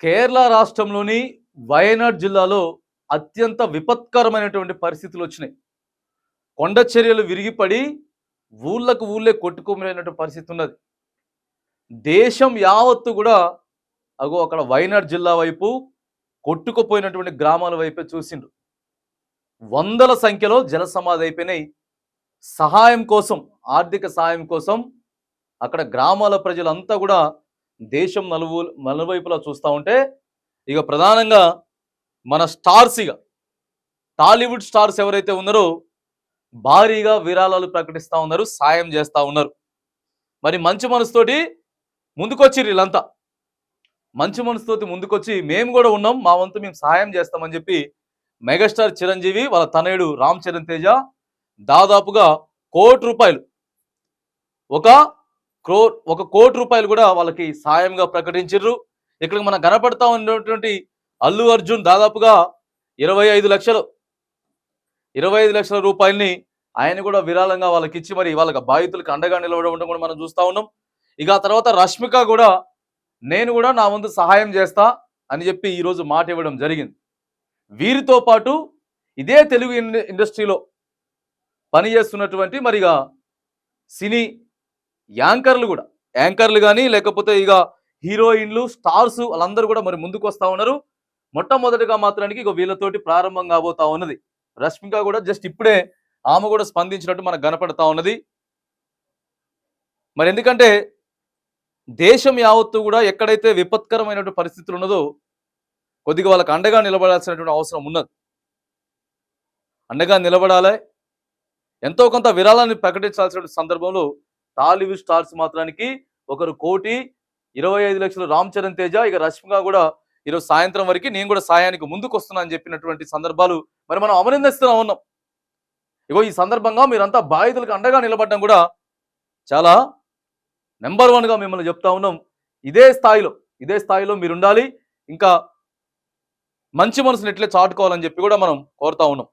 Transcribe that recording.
కేరళ రాష్ట్రంలోని వయనాడ్ జిల్లాలో అత్యంత విపత్కరమైనటువంటి పరిస్థితులు వచ్చినాయి. కొండ చర్యలు విరిగిపడి ఊళ్ళకు ఊళ్ళే కొట్టుకుపోయినటువంటి పరిస్థితి ఉన్నది. దేశం యావత్తు కూడా అక్కడ వయనాడ్ జిల్లా వైపు కొట్టుకుపోయినటువంటి గ్రామాల వైపే చూసిండ్రు. వందల సంఖ్యలో జల సమాధి అయిపోయినాయి. సహాయం కోసం, ఆర్థిక సహాయం కోసం అక్కడ గ్రామాల ప్రజలంతా కూడా దేశం నలువైపులా చూస్తూ ఉంటే, ఇక ప్రధానంగా మన స్టార్స్, టాలీవుడ్ స్టార్స్ ఎవరైతే ఉన్నారో భారీగా విరాళాలు ప్రకటిస్తూ ఉన్నారు, సాయం చేస్తూ ఉన్నారు. మరి మంచి మనసుతోటి ముందుకొచ్చిర్రు వీళ్ళంతా. మంచి మనసుతోటి ముందుకొచ్చి మేము కూడా ఉన్నాం, మా వంతు మేము సహాయం చేస్తామని చెప్పి మెగాస్టార్ చిరంజీవి వాళ్ళ తనయుడు రామ్ చరణ్ తేజ దాదాపుగా ₹1 ఒక కోటి రూపాయలు కూడా వాళ్ళకి సాయంగా ప్రకటించారు. ఇక్కడ మనకు కనపడతా ఉన్నటువంటి అల్లు అర్జున్ దాదాపుగా 25 లక్షల రూపాయలని ఆయన కూడా విరాళంగా వాళ్ళకి ఇచ్చి మరి వాళ్ళకి బాధితులకు అండగా నిలవడం కూడా మనం చూస్తూ ఉన్నాం. ఇక ఆ తర్వాత రష్మిక కూడా నేను కూడా నా వంతు సహాయం చేస్తా అని చెప్పి ఈరోజు మాట ఇవ్వడం జరిగింది. వీరితో పాటు ఇదే తెలుగు ఇండస్ట్రీలో పనిచేస్తున్నటువంటి మరిగా సినీ యాంకర్లు కానీ లేకపోతే ఇక హీరోయిన్లు, స్టార్స్ వాళ్ళందరూ కూడా మరి ముందుకు వస్తూ ఉన్నారు. మొట్టమొదటిగా మాత్రానికి ఇక వీళ్ళతోటి ప్రారంభం కాబోతా ఉన్నది. రష్మిక కూడా జస్ట్ ఇప్పుడే ఆమె కూడా స్పందించినట్టు మనకు కనపడతా ఉన్నది. మరి ఎందుకంటే దేశం యావత్తు కూడా ఎక్కడైతే విపత్కరమైనటువంటి పరిస్థితులు ఉన్నదో కొద్దిగా వాళ్ళకి అండగా నిలబడాల్సినటువంటి అవసరం ఉన్నది. అండగా నిలబడాలి, ఎంతో కొంత విరాళాన్ని ప్రకటించాల్సిన సందర్భంలో టాలీవుడ్ స్టార్స్ మాత్రానికి ఒకరు 1,25,00,000 రామ్ చరణ్ తేజ, ఇక రష్మిక కూడా ఈరోజు సాయంత్రం వరకు నేను కూడా సాయానికి ముందుకు వస్తున్నా అని చెప్పినటువంటి సందర్భాలు మరి మనం అభినందిస్తూ ఉన్నాం. ఇగో ఈ సందర్భంగా మీరంతా బాధితులకు అండగా నిలబడడం కూడా చాలా నెంబర్ 1గా మిమ్మల్ని చెప్తా ఉన్నాం. ఇదే స్థాయిలో మీరు ఉండాలి, ఇంకా మంచి మనసుని ఎట్లే చాటుకోవాలని చెప్పి కూడా మనం కోరుతా ఉన్నాం.